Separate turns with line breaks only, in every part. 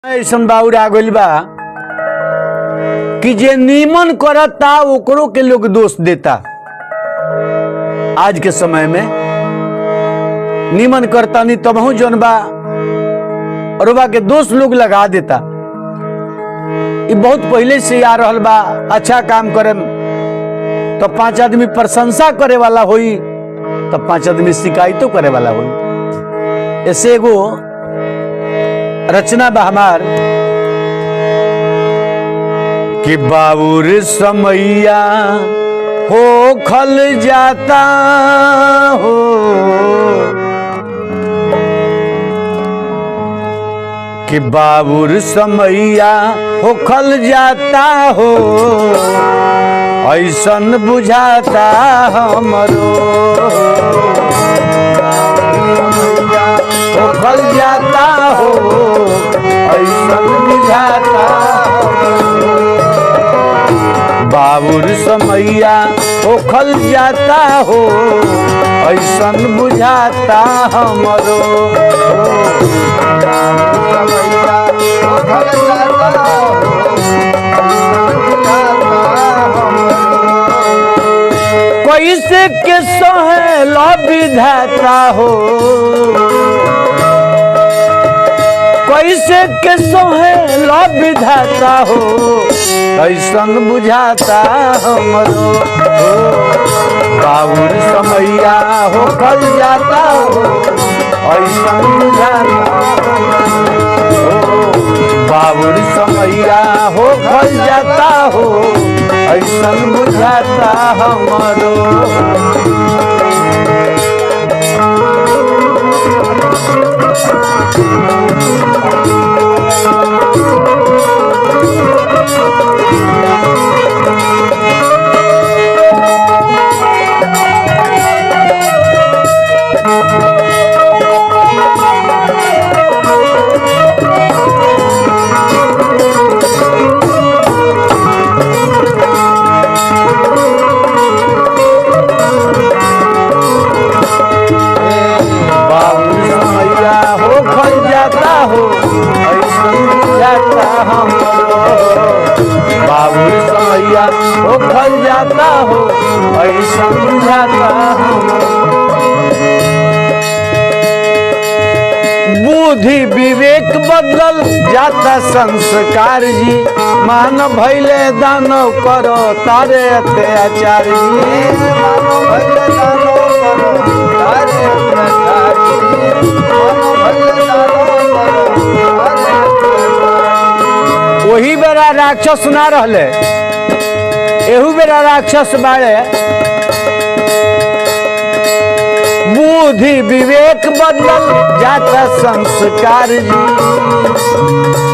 ऐसन बाउर आ गइल बा कि जे नीमन करता ओकरो के लोग दोष देता। आज के समय में नीमन करता नहीं तबहू जौन बा और के दोष लोग लगा देता। ये बहुत पहले से आ रहल बा। अच्छा काम करे तो 5 आदमी प्रशंसा करे वाला होई तो 5 आदमी शिकायतों करे वाला होई। ऐसे एगो रचना बा हमार कि बाबूर समैया हो खल जाता हो, कि बाबूर समैया हो खल जाता हो, ऐसन बुझाता हमरो हो खल जाता हो, ऐसन बुझाता बाबूर समैया हो खल जाता हो, ऐसन बुझाता हमरो कैसे के सहेला विधाता हो, कैसे के सहेला विधाता हो, ऐसन बुझाता हमरो बाबूर समैया हो खल जाता हो, ऐसन बुझाता बाबूर समैया हो खल जाता हो, ऐसन बुझाता हमरो। बाबूर समैया हो खल जाता हो, ऐसन बुझाता बुद्धि विवेक बदल जाता संस्कार जी, मान भैले दानव करो तारे अत्याचार जी, मान भैले दानव करो तारे अत्याचार जी, मान भैले दानव करो वही बेरा राक्षस ना रहले, एहू बेरा राक्षस बाड़े। बुद्धि विवेक बदल जाता संस्कार जी,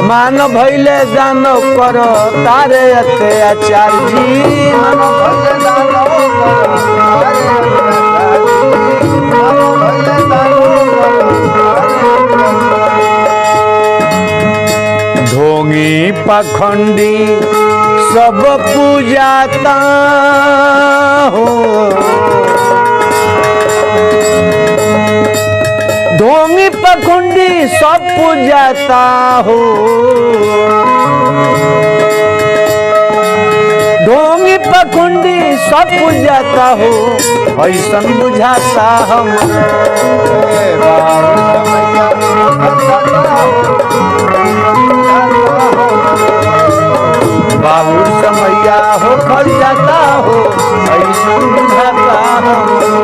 मान भैले दानव करो तारे अत्याचार जी, मान भैले दानव करो तारे अत्याचार जी, मान भैले दानव करो। ढोंगी पाखंडी सब पूजाता हो, ढोंगी पाखंडी सब पूजाता हो, ढोंगी पाखंडी सब पूजाता हो, ऐसन बुझाता हम बाबूर समैया हो खल जाता हो, ऐसन बुझाता हमरो।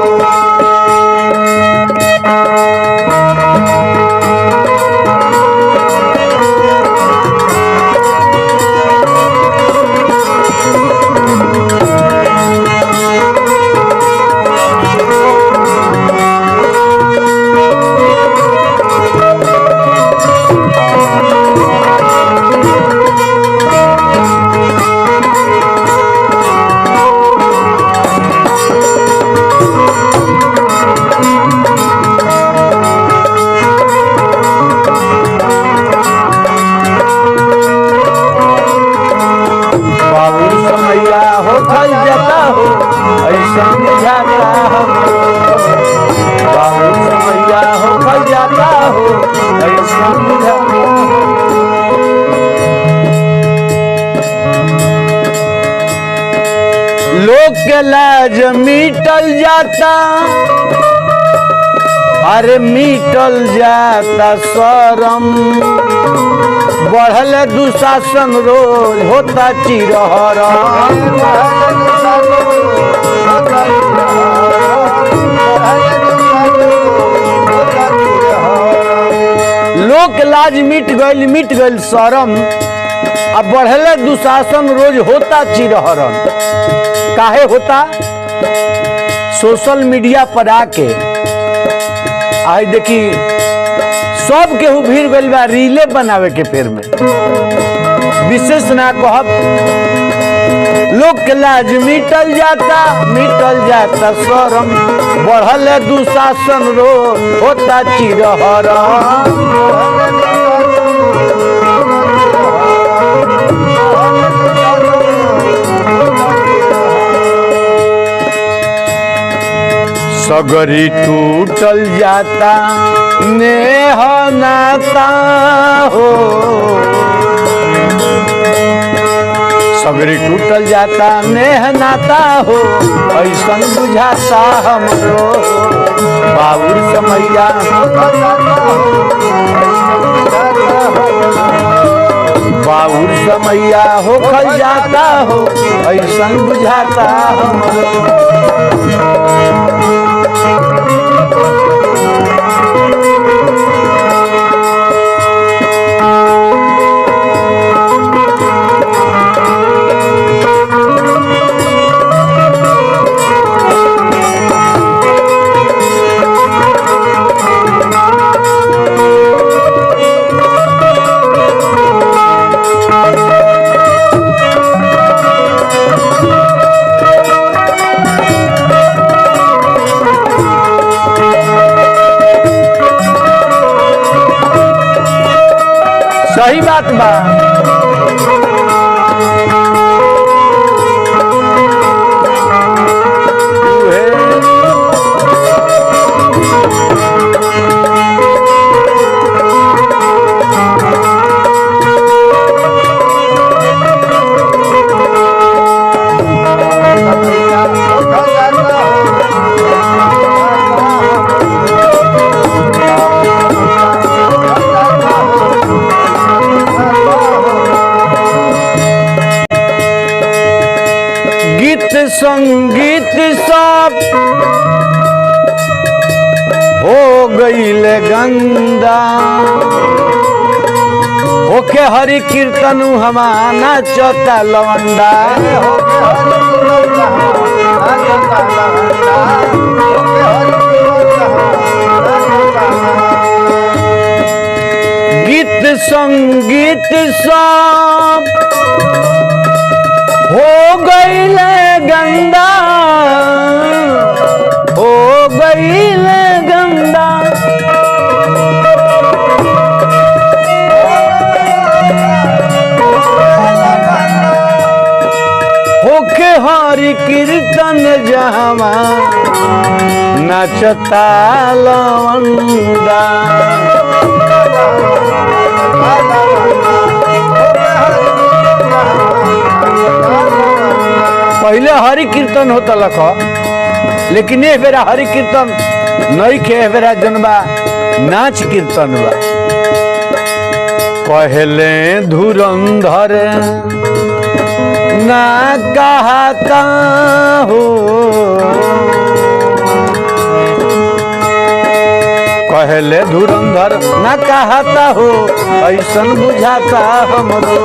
जाता हो ऐसा के लाज मिटल जाता, अरे मिटल जाता शरम, बढ़ल दुशासन रोज होता चिरहरम। लोक लाज मिट गइल शरम, अब बढ़ले दुशासन रोज होता चिरहरन। काहे होता? सोशल मीडिया पर आके आई देखी सब केहू भीड़ गइल बा रीले बनावे के फेर में। विशेष ना कहब, लोक के लाज मिटल जाता शरम, बढ़ले दुशासन रोज होता चिरहरन। सगरी टूटल जाता नेह नाता हो, सगरी टूटल जाता नेह नाता हो, ऐसन बुझाता हमरो बाबुर समैया। बाबुर समैया होखल जाता हो, ऐसन बुझाता हमरो। सही बात बा। संगीत सब हो गईल गंदा, होके हरि कीर्तन हमारा चौथा लवंडा। गीत संगीत सब हो गईल गंदा, हो गईल गंदा। होके हरि कीर्तन जहमा नचता लवंडा। पहले हरि कीर्तन होता लख, लेकिन ए बेरा हरि कीर्तन नहीं खे, बेरा जनबा नाच कीर्तन बा। कहले धुरंधर ना कहता हो, कहले धुरंधर ना कहता हो, ऐसन बुझाता हमरो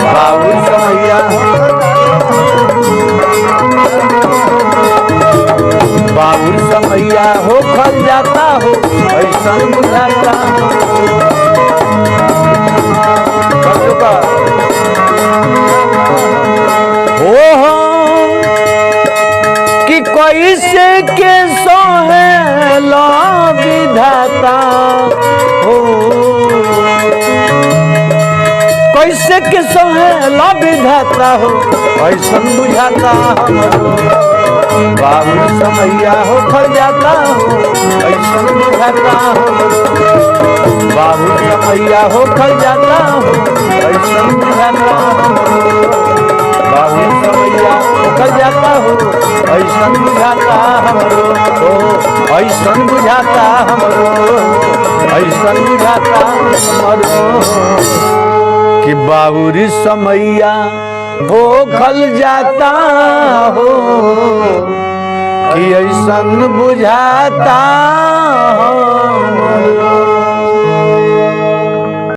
बाबुर समैया। बाबुर समैया होखल जाता हो, ऐसन बुझाता हो कि कैसे के सोहेला विधाता हो, कैसे के सोहेला विधाता हो, ऐसन बुझाता हमरो बाबुर समैया होखल जाता हो, ऐसन बुझाता हमरो बाबुर समैया होखल जाता हो, ऐसन बुझाता हमरो बाबुर समैया होखल जाता हो, ऐसन बुझाता हमरो ऐसन बुझाता हमरो ऐसन बुझाता हमरो कि बाबूरी समैया हो खल जाता हो कि ऐसन बुझाता हमरो।